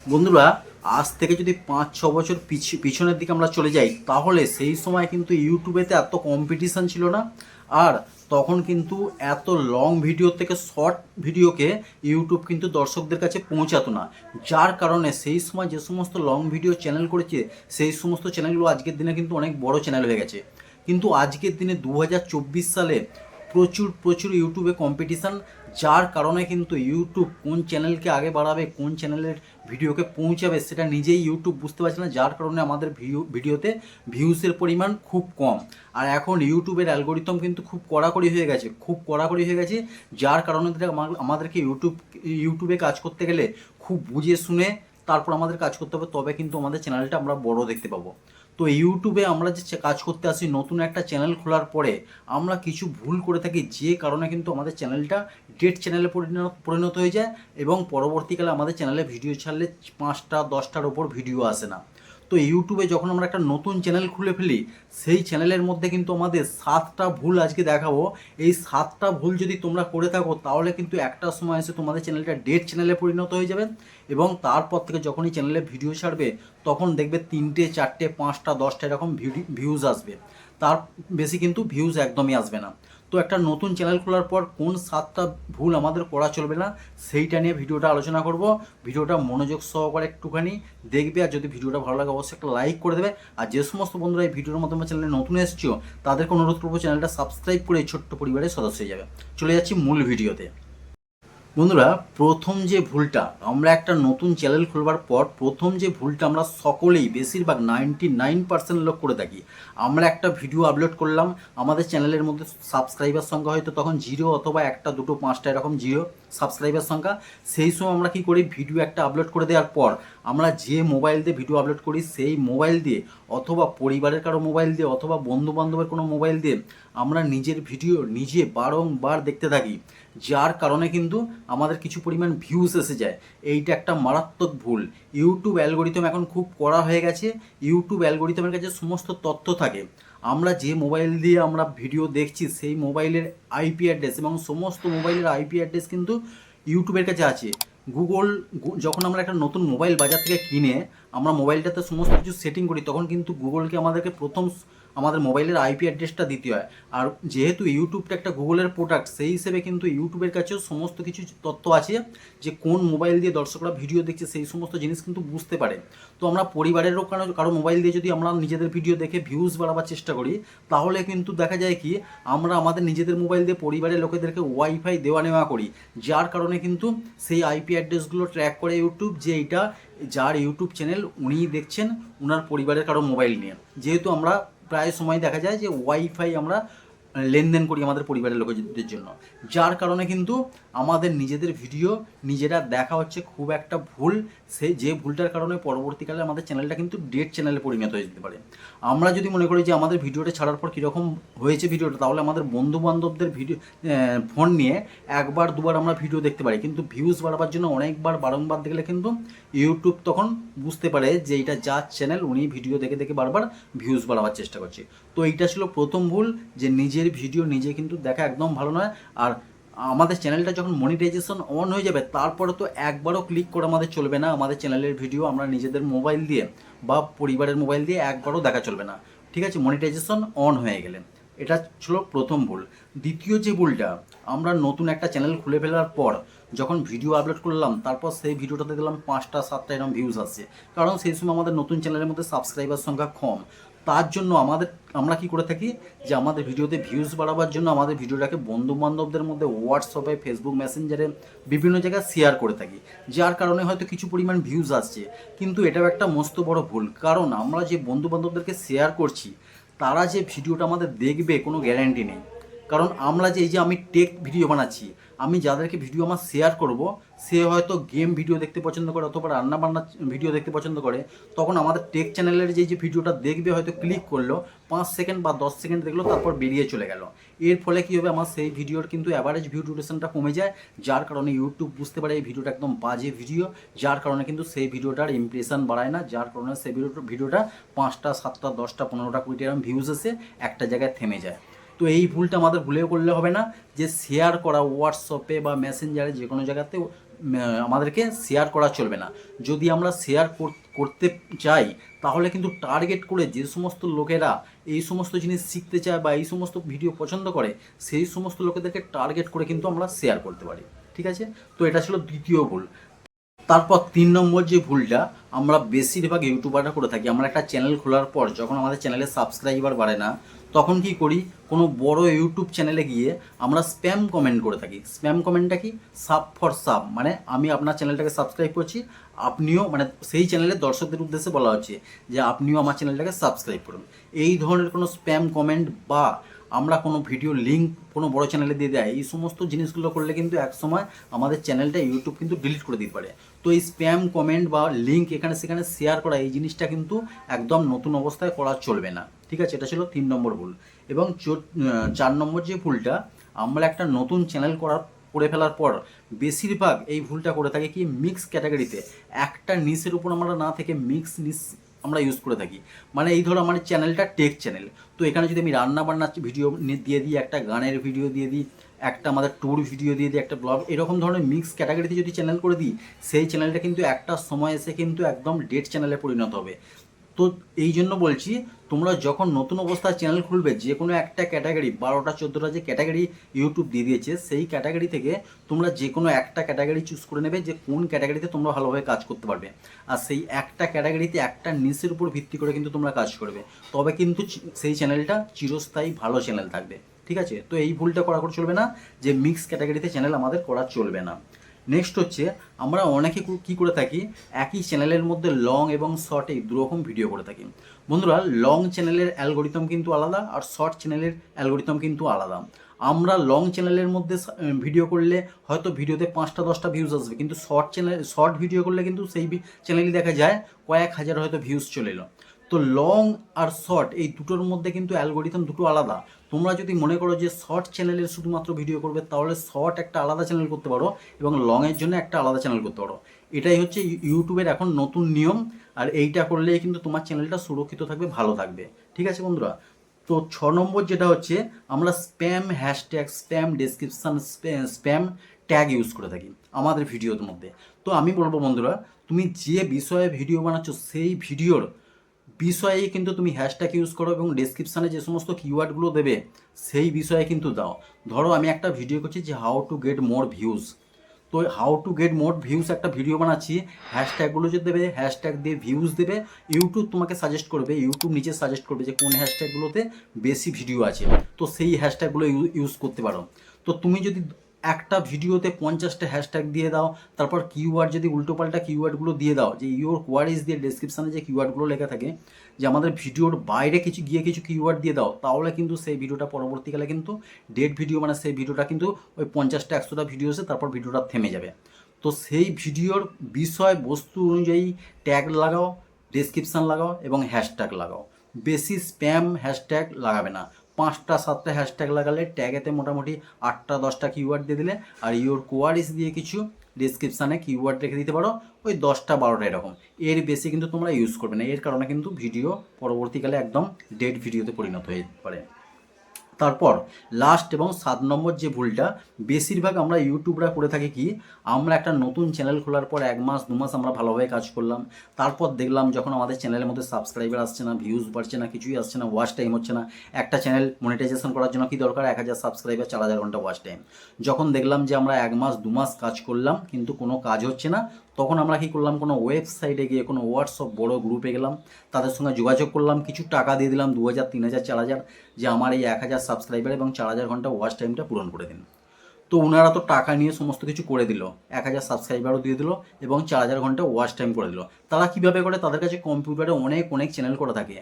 বন্ধুরা, আজ থেকে যদি ৫-৬ বছর পিছনের দিকে আমরা চলে যাই, তাহলে সেই সময় কিন্তু ইউটিউবেতে এত কম্পিটিশান ছিল না। আর তখন কিন্তু এত লং ভিডিও থেকে শর্ট ভিডিওকে ইউটিউব কিন্তু দর্শকদের কাছে পৌঁছাতো না। যার কারণে সেই সময় যে সমস্ত লং ভিডিও চ্যানেল করেছে, সেই সমস্ত চ্যানেলগুলো আজকের দিনে কিন্তু অনেক বড় চ্যানেল হয়ে গেছে। কিন্তু আজকের দিনে ২০২৪ সালে প্রচুর প্রচুর ইউটিউবে কম্পিটিশান, যার কারণে কিন্তু ইউটিউব কোন চ্যানেলকে আগে বাড়াবে, কোন চ্যানেলের ভিডিওকে পৌঁছাবে, সেটা নিজেই ইউটিউব বুঝতে পারছে না। যার কারণে আমাদের ভিডিওতে ভিউসের পরিমাণ খুব কম। আর এখন ইউটিউবের অ্যালগোরিদম কিন্তু খুব কড়াকড়ি হয়ে গেছে। যার কারণে আমাদেরকে ইউটিউবে কাজ করতে গেলে খুব বুঝে শুনে তারপর আমাদের কাজ করতে হবে, তবে কিন্তু আমাদের চ্যানেলটা আমরা বড় দেখতে পাবো। তো ইউটিউবে আমরা যে কাজ করতে আসি, নতুন একটা চ্যানেল খোলার পরে আমরা কিছু ভুল করে থাকি, যে কারণে কিন্তু আমাদের চ্যানেলটা ডেড চ্যানেলে পরিণত হয়ে যায় এবং পরবর্তীকালে আমাদের চ্যানেলে ভিডিও ছাড়লে ৫টা ১০টার ওপর ভিডিও আসে না। তো ইউটিউবে যখন আমরা একটা নতুন চ্যানেল খুলে ফেলি, সেই চ্যানেলের মধ্যে কিন্তু আমাদের ৭টা ভুল আজকে দেখাবো। এই ৭টা ভুল যদি তোমরা করে থাকো, তাহলে কিন্তু একটা সময় এসে তোমাদের চ্যানেলটা ডেড চ্যানেলে পরিণত হয়ে যাবে এবং তারপর থেকে যখনই চ্যানেলে ভিডিও ছাড়বে, তখন দেখবে ৩টে ৪টে ৫টা ১০টা এরকম ভিউজ আসবে। তার বেশি কিন্তু ভিউজ একদমই আসবে না। তো একটা নতুন চ্যানেল খোলার পর কোন ৭টা ভুল আমাদের করা চলবে না, সেইটা নিয়ে ভিডিওটা আলোচনা করব। ভিডিওটা মনোযোগ সহকারে একটুখানি দেখবে, আর যদি ভিডিওটা ভালো লাগে অবশ্যই একটা লাইক করে দেবে। আর যে সমস্ত বন্ধুরা এই ভিডিওর মাধ্যমে চ্যানেলে নতুন এসেছো, তাদেরকে অনুরোধ করবো চ্যানেলটা সাবস্ক্রাইব করে এই ছোট্ট পরিবারের সদস্য হয়ে যাবে। চলে যাচ্ছি মূল ভিডিওতে। বন্ধুরা, প্রথম যে ভুলটা, আমরা একটা নতুন চ্যানেল খুলবার পর প্রথম যে ভুলটা আমরা সকলেই, বেশিরভাগ 99% লোক করে থাকি, আমরা একটা ভিডিও আপলোড করলাম, আমাদের চ্যানেলের মধ্যে সাবস্ক্রাইবার সংখ্যা হয়তো তখন 0 অথবা 1টা 2টো 5টা এরকম 0 সাবস্ক্রাইবার সংখ্যা। সেই সময় আমরা কী করি, ভিডিও একটা আপলোড করে দেওয়ার পর আমরা যে মোবাইল দিয়ে ভিডিও আপলোড করি, সেই মোবাইল দিয়ে অথবা পরিবারের কারো মোবাইল দিয়ে অথবা বন্ধুবান্ধবের কোনো মোবাইল দিয়ে আমরা নিজের ভিডিও নিজে বারংবার দেখতে থাকি। যার কারণে কিন্তু আমাদের কিছু পরিমাণ ভিউস এসে যায়। এইটা একটা মারাত্মক ভুল। ইউটিউব অ্যালগোরিদম এখন খুব কড়া হয়ে গেছে। ইউটিউব অ্যালগোরিদমের কাছে সমস্ত তথ্য থাকে। আমরা যে মোবাইল দিয়ে আমরা ভিডিও দেখছি, সেই মোবাইলের আইপি অ্যাড্রেস এবং সমস্ত মোবাইলের আইপি অ্যাড্রেস কিন্তু ইউটিউবের কাছে আছে। যখন আমরা একটা নতুন মোবাইল বাজার থেকে কিনে আমরা মোবাইলটাতে সমস্ত কিছু সেটিং করি, তখন কিন্তু গুগলকে আমাদেরকে প্রথম আমাদের মোবাইলের আইপি অ্যাড্রেসটা দিতে হয়। আর যেহেতু ইউটিউবটা একটা গুগলের প্রোডাক্ট, সেই হিসেবে কিন্তু ইউটিউবের কাছেও সমস্ত কিছু তথ্য আছে, যে কোন মোবাইল দিয়ে দর্শকরা ভিডিও দেখছে সেই সমস্ত জিনিস কিন্তু বুঝতে পারে। তো আমরা পরিবারেরও কারো মোবাইল দিয়ে যদি আমরা নিজেদের ভিডিও দেখে ভিউজ বাড়াবার চেষ্টা করি, তাহলে কিন্তু দেখা যায় কি, আমরা আমাদের নিজেদের মোবাইল দিয়ে পরিবারের লোকেদেরকে ওয়াইফাই দেওয়া নেওয়া করি। যার কারণে কিন্তু সেই আইপি অ্যাড্রেসগুলো ট্র্যাক করে ইউটিউব, যে এইটা যার ইউটিউব চ্যানেল উনিই দেখছেন ওনার পরিবারের কারো মোবাইল নিয়ে। যেহেতু আমরা প্রায় সময় দেখা যায় যে ওয়াইফাই আমরা লেনদেন করি আমাদের পরিবারের লোকদের জন্য, যার কারণে কিন্তু আমাদের নিজেদের ভিডিও নিজেরা দেখা হচ্ছে খুব একটা ভুল। যে ভুলটার কারণে পরবর্তীকালে আমাদের চ্যানেলটা কিন্তু ডেড চ্যানেলে পরিণত হয়ে যেতে পারে। আমরা যদি মনে করি যে আমাদের ভিডিওটা ছাড়ার পর কীরকম হয়েছে ভিডিওটা, তাহলে আমাদের বন্ধুবান্ধবদের ফোন নিয়ে একবার দুবার আমরা ভিডিও দেখতে পারি, কিন্তু ভিউজ বাড়াবার জন্য অনেকবার বারংবার দেখলে কিন্তু ইউটিউব তখন বুঝতে পারে যে এটা যার চ্যানেল, উনি ভিডিও দেখে দেখে বারবার ভিউজ বাড়াবার চেষ্টা করছে। তো এইটা ছিল প্রথম ভুল, যে নিজের ভিডিও নিজে কিন্তু দেখা একদম ভালো নয়। আর আমাদের চ্যানেলটা যখন মনিটাইজেশন অন হয়ে যাবে, তারপরে তো একবারও ক্লিক করে আমাদের চলবে না। আমাদের চ্যানেলের ভিডিও আমরা নিজেদের মোবাইল দিয়ে বা পরিবারের মোবাইল দিয়ে একবারও দেখা চলবে না, ঠিক আছে, মনিটাইজেশন অন হয়ে গেলে। এটা ছিল প্রথম ভুল। দ্বিতীয় যে ভুলটা, আমরা নতুন একটা চ্যানেল খুলে ফেলার পর যখন ভিডিও আপলোড করলাম, তারপর সেই ভিডিওটাতে দেখলাম 5টা 7টা এরকম ভিউজ আসছে, কারণ সেই সময় আমাদের নতুন চ্যানেলের মধ্যে সাবস্ক্রাইবার সংখ্যা কম। তার জন্য আমরা কি করে থাকি, যে আমাদের ভিডিওতে ভিউজ বাড়াবার জন্য আমাদের ভিডিওটাকে বন্ধুবান্ধবদের মধ্যে হোয়াটসঅ্যাপে, ফেসবুক মেসেঞ্জারে বিভিন্ন জায়গায় শেয়ার করে থাকি। যার কারণে হয়তো কিছু পরিমাণ ভিউজ আসছে, কিন্তু এটাও একটা মস্ত বড় ভুল। কারণ আমরা যে বন্ধুবান্ধবদেরকে শেয়ার করছি, তারা যে ভিডিওটা আমাদের দেখবে কোনো গ্যারান্টি নেই। কারণ আমরা যে এই যে আমি টেক ভিডিও বানাচ্ছি, আমি যাদেরকে ভিডিও আমার শেয়ার করব, সে হয়তো গেম ভিডিও দেখতে পছন্দ করে অথবা রান্নাবান্না ভিডিও দেখতে পছন্দ করে। তখন আমাদের টেক চ্যানেলের যে ভিডিওটা দেখবে, হয়তো ক্লিক করলো, 5 সেকেন্ড বা 10 সেকেন্ড দেখলো, তারপর বেরিয়ে চলে গেল। এর ফলে কী হবে, আমার সেই ভিডিওর কিন্তু অ্যাভারেজ ভিউ ডিউরেশনটা কমে যায়। যার কারণে ইউটিউব বুঝতে পারে এই ভিডিওটা একদম বাজে ভিডিও, যার কারণে কিন্তু সেই ভিডিওটার ইমপ্রেশন বাড়ায় না। যার কারণে সেই ভিডিওটা 5টা 7টা 10টা 15টা 20টা এরকম ভিউজ এসে একটা জায়গায় থেমে যায়। তো এই ভুলটা আমাদের ভুলেও করলে হবে না, যে শেয়ার করা হোয়াটসঅ্যাপে বা মেসেঞ্জারে যে কোনো জায়গাতে আমাদেরকে শেয়ার করা চলবে না। যদি আমরা শেয়ার করতে চাই তাহলে কিন্তু টার্গেট করে যে সমস্ত লোকেরা এই সমস্ত জিনিস শিখতে চায় বা এই সমস্ত ভিডিও পছন্দ করে সেই সমস্ত লোকেদেরকে টার্গেট করে কিন্তু আমরা শেয়ার করতে পারি। ঠিক আছে, তো এটা ছিল দ্বিতীয় ভুল। তারপর 3 নম্বর যে ভুলটা আমরা বেশিরভাগ ইউটিউবাররা করে থাকি, আমরা একটা চ্যানেল খোলার পর যখন আমাদের চ্যানেলে সাবস্ক্রাইবার বাড়ে না তখন কি করি, কোনো বড় ইউটিউব চ্যানেলে গিয়ে আমরা স্প্যাম কমেন্ট করে থাকি। স্প্যাম কমেন্টটা কি, সাব ফর সাব, মানে আমি আপনার চ্যানেলটাকে সাবস্ক্রাইব করছি, আপনিও, মানে সেই চ্যানেলের দর্শকদের উদ্দেশ্যে বলা হচ্ছে যে আপনিও আমার চ্যানেলটাকে সাবস্ক্রাইব করুন। এই ধরনের কোনো স্প্যাম কমেন্ট বা আমরা কোনো ভিডিও লিঙ্ক কোনো বড় চ্যানেলে দিয়ে দেয়, এই সমস্ত জিনিসগুলো করলে কিন্তু একসময় আমাদের চ্যানেলটা ইউটিউব কিন্তু ডিলিট করে দিতে পারে। তো এই স্প্যাম কমেন্ট বা লিঙ্ক এখানে সেখানে শেয়ার করা, এই জিনিসটা কিন্তু একদম নতুন অবস্থায় করা চলবে না। ঠিক আছে, এটা ছিল 3 নম্বর ভুল। এবং 4 নম্বর যে ভুলটা, আমরা একটা নতুন চ্যানেল করে ফেলার পর বেশিরভাগ এই ভুলটা করে থাকি কি, মিক্স ক্যাটাগরিতে একটা নিশের উপর আমরা না থেকে মিক্স নিশ আমরা ইউজ করে থাকি। মানে এই ধরো আমার চ্যানেলটা টেক চ্যানেল, তো এখানে যদি আমি রান্না বান্নার ভিডিও দিয়ে দিই, একটা গানের ভিডিও দিয়ে দিই, একটা আমাদের ট্যুর ভিডিও দিয়ে দিই, একটা ব্লগ, এরকম ধরনের মিক্স ক্যাটাগরিতে যদি চ্যানেল করে দিই, সেই চ্যানেলটা কিন্তু একটা সময় এসে কিন্তু একদম ডেড চ্যানেলে পরিণত হবে। তো এই জন্য বলছি, তোমরা যখন নতুন অবস্থায় চ্যানেল খুলবে, যে কোনো একটা ক্যাটাগরি 12টা 14টা যে ক্যাটাগরি ইউটিউব দিয়ে দিয়েছে, সেই ক্যাটাগরি থেকে তোমরা যে কোনো একটা ক্যাটাগরি চুজ করে নেবে যে কোন ক্যাটাগরিতে তোমরা ভালোভাবে কাজ করতে পারবে। আর সেই একটা ক্যাটাগরিতে একটা নিশের উপর ভিত্তি করে কিন্তু তোমরা কাজ করবে, তবে কিন্তু সেই চ্যানেলটা চিরস্থায়ী ভালো চ্যানেল থাকবে। ঠিক আছে, তো এই ভুলটা করা চলবে না যে মিক্স ক্যাটাগরিতে চ্যানেল আমাদের করা চলবে না। নেক্সট হচ্ছে, আমরা অনেকে কী করে থাকি, একই চ্যানেলের মধ্যে লং এবং শর্ট এই দুরকম ভিডিও করে থাকি। বন্ধুরা, লং চ্যানেলের অ্যালগোরিদম কিন্তু আলাদা আর শর্ট চ্যানেলের অ্যালগোরিদম কিন্তু আলাদা। আমরা লং চ্যানেলের মধ্যে ভিডিও করলে হয়তো ভিডিওতে 5টা 10টা ভিউজ আসবে, কিন্তু শর্ট ভিডিও করলে কিন্তু সেই চ্যানেলই দেখা যায় কয়েক হাজার হয়তো ভিউজ চলে এলো। তো লং আর শর্ট এই দুটোর মধ্যে কিন্তু অ্যালগোরিদম দুটো আলাদা। তোমরা যদি মনে করো যে শর্ট চ্যানেলের শুধুমাত্র ভিডিও করবে, তাহলে শর্ট একটা আলাদা চ্যানেল করতে পারো এবং লংয়ের জন্য একটা আলাদা চ্যানেল করতে পারো। এটাই হচ্ছে ইউটিউবের এখন নতুন নিয়ম, আর এইটা করলেই কিন্তু তোমার চ্যানেলটা সুরক্ষিত থাকবে, ভালো থাকবে। ঠিক আছে বন্ধুরা, তো 6 নম্বর যেটা হচ্ছে, আমরা spam hashtag, spam description, spam tag use করে থাকি আমাদের ভিডিওর মধ্যে। তো আমি বলবো বন্ধুরা, তুমি যে বিষয়ে ভিডিও বানাচ্ছ সেই ভিডিওর বিষয়ে কিন্তু তুমি হ্যাশট্যাগ ইউজ করো এবং ডেসক্রিপশানে যে সমস্ত কিওয়ার্ডগুলো দেবে সেই বিষয়ে কিন্তু দাও। ধরো আমি একটা ভিডিও করছি যে how to get more views, তো how to get more views একটা ভিডিও বানাচ্ছি, হ্যাশট্যাগুলো যে দেবে, হ্যাশট্যাগ দিয়ে ভিউজ দেবে, ইউটিউব তোমাকে সাজেস্ট করবে, ইউটিউব নিজে সাজেস্ট করবে যে কোন হ্যাশট্যাগুলোতে বেশি ভিডিও আছে, তো সেই হ্যাশট্যাগুলো ইউজ করতে পারো। তো তুমি যদি একটা ভিডিওতে 50টা হ্যাশট্যাগ দিয়ে দাও, তারপর কিওয়ার্ড যদি উল্টোপাল্টা কিওয়ার্ডগুলো দিয়ে দাও, যে ইউর কোয়ারিজ দিয়ে ডেসক্রিপশানে যে কিওয়ার্ডগুলো লেখা থাকে, যে আমাদের ভিডিওর বাইরে কিছু কিওয়ার্ড দিয়ে দাও, তাহলে কিন্তু সেই ভিডিওটা পরবর্তীকালে কিন্তু ডেড ভিডিও, মানে সেই ভিডিওটা কিন্তু ওই 50টা 100টা ভিডিও আছে, তারপর ভিডিওটা থেমে যাবে। তো সেই ভিডিওর বিষয় বস্তু অনুযায়ী ট্যাগ লাগাও, ডেসক্রিপশান লাগাও এবং হ্যাশট্যাগ লাগাও। বেশি স্প্যাম হ্যাশট্যাগ লাগাবে না। 5টা 7টা হ্যাশট্যাগ লাগালে ট্যাগেতে মোটামুটি 8টা 10টা কিওয়ার্ড দিয়ে দিলে, আর ইউর কোয়ারিজ দিয়ে কিছু ডেসক্রিপশানে কিওয়ার্ড রেখে দিতে পারো, ওই 10টা 12টা এরকম। এর বেশি কিন্তু তোমরা ইউজ করবে না, এর কারণে কিন্তু ভিডিও পরবর্তীকালে একদম ডেড ভিডিওতে পরিণত হয়ে যেতে পারে। তারপর লাস্ট এবং 7 নম্বর যে ভুলটা বেশিরভাগ আমরা ইউটিউবরা করে থাকি কি, আমরা একটা নতুন চ্যানেল খোলার পর 1 মাস 2 মাস আমরা ভালোভাবে কাজ করলাম, তারপর দেখলাম যখন আমাদের চ্যানেলের মধ্যে সাবস্ক্রাইবার আসছে না, ভিউজ বাড়ছে না, কিছুই আসছে না, ওয়াচ টাইম হচ্ছে না। একটা চ্যানেল মনিটাইজেশন করার জন্য কি দরকার, 1000 সাবস্ক্রাইবার, 4000 ঘন্টা ওয়াচ টাইম। যখন দেখলাম যে আমরা 1 মাস 2 মাস কাজ করলাম কিন্তু কোনো কাজ হচ্ছে না, তখন আমরা কি করলাম, কোনো ওয়েবসাইটে গিয়ে, কোনো হোয়াটসঅ্যাপ বড় গ্রুপে গেলাম, তাদের সঙ্গে যোগাযোগ করলাম, কিছু টাকা দিয়ে দিলাম, 2000 3000 4000, যে আমার এই 1000 সাবস্ক্রাইবার এবং 4000 ঘন্টা ওয়াচ টাইমটা পূরণ করে দিন। তো ওনারা তো টাকা নিয়ে সমস্ত কিছু করে দিল, 1000 সাবস্ক্রাইবারও দিয়ে দিল এবং 4000 ঘন্টা ওয়াচ টাইম করে দিল। তারা কীভাবে করে, তাদের কাছে কম্পিউটারে অনেক চ্যানেল করা থাকে,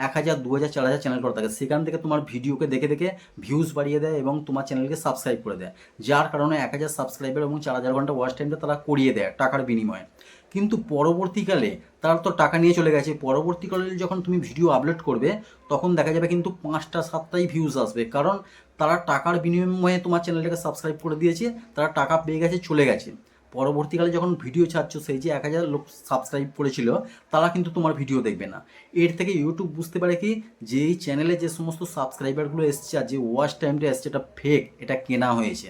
1000 2000 4000 চ্যানেল করা থাকে, সেখান থেকে তোমার ভিডিওকে দেখে দেখে ভিউজ বাড়িয়ে দেয় এবং তোমার চ্যানেলকে সাবস্ক্রাইব করে দেয়, যার কারণে 1000 সাবস্ক্রাইবার এবং 4000 ঘন্টা ওয়াচ টাইমটা তারা করিয়ে দেয় টাকার বিনিময়ে। কিন্তু পরবর্তীকালে তারা তো টাকা নিয়ে চলে গেছে, পরবর্তীকালে যখন তুমি ভিডিও আপলোড করবে তখন দেখা যাবে কিন্তু 5টা 7টাই ভিউজ আসবে, কারণ তারা টাকার বিনিময়ে তোমার চ্যানেলটাকে সাবস্ক্রাইব করে দিয়েছে, তারা টাকা পেয়ে গেছে, চলে গেছে। পরবর্তীকালে যখন ভিডিও ছাড়ছো, সেই যে 1000 লোক সাবস্ক্রাইব করেছিল তারা কিন্তু তোমার ভিডিও দেখবে না। এর থেকে ইউটিউব বুঝতে পারে কি, যে এই চ্যানেলে যে সমস্ত সাবস্ক্রাইবারগুলো এসছে আর যে ওয়াচ টাইমটা এসছে এটা ফেক, এটা কেনা হয়েছে।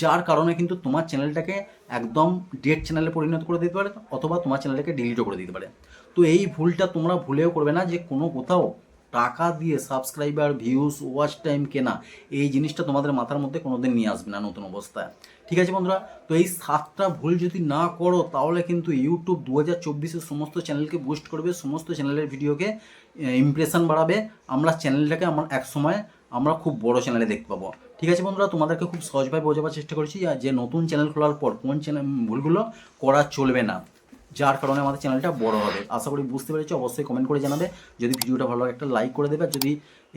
যার কারণে কিন্তু তোমার চ্যানেলটাকে একদম ডেড চ্যানেলে পরিণত করে দিতে পারে, অথবা তোমার চ্যানেলটাকে ডিলিটও করে দিতে পারে। তো এই ভুলটা তোমরা ভুলেও করবে না, যে কোনো কোথাও টাকা দিয়ে সাবস্ক্রাইবার, ভিউজ, ওয়াচ টাইম কেনা, এই জিনিসটা তোমাদের মাথার মধ্যে কোনোদিন নিয়ে আসবে না নতুন অবস্থায়। ঠিক আছে বন্ধুরা, তো এই 7টা ভুল যদি না করো তাহলে কিন্তু ইউটিউব 2024-এর সমস্ত চ্যানেলকে বুস্ট করবে, সমস্ত চ্যানেলের ভিডিওকে ইমপ্রেশন বাড়াবে, আমরা চ্যানেলটাকে এক সময় আমরা খুব বড় চ্যানেলে দেখতে পাবো। ঠিক আছে বন্ধুরা, তোমাদেরকে খুব সহজভাবে বোঝাবার চেষ্টা করেছি যে নতুন চ্যানেল খোলার পর কোন চ্যানেল ভুলগুলো করা চলবে না, যার কারণে আমাদের চ্যানেলটা বড় হবে। আশা করি বুঝতে পেরেছি। অবশ্যই কমেন্ট করে জানাবে। যদি ভিডিওটা ভালো লাগে একটা লাইক করে দেবে, আর যদি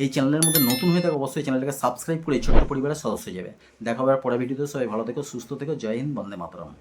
এই চ্যানেলের মধ্যে নতুন হয়ে থাকে অবশ্যই চ্যানেলটাকে সাবস্ক্রাইব করে এই ছোট্ট পরিবারের সদস্য হয়ে যাবে। দেখা হবে আর পরের ভিডিওতে। সবাই ভালো থেকো, সুস্থ থেকো। জয় হিন্দ, বন্দে মাতরম।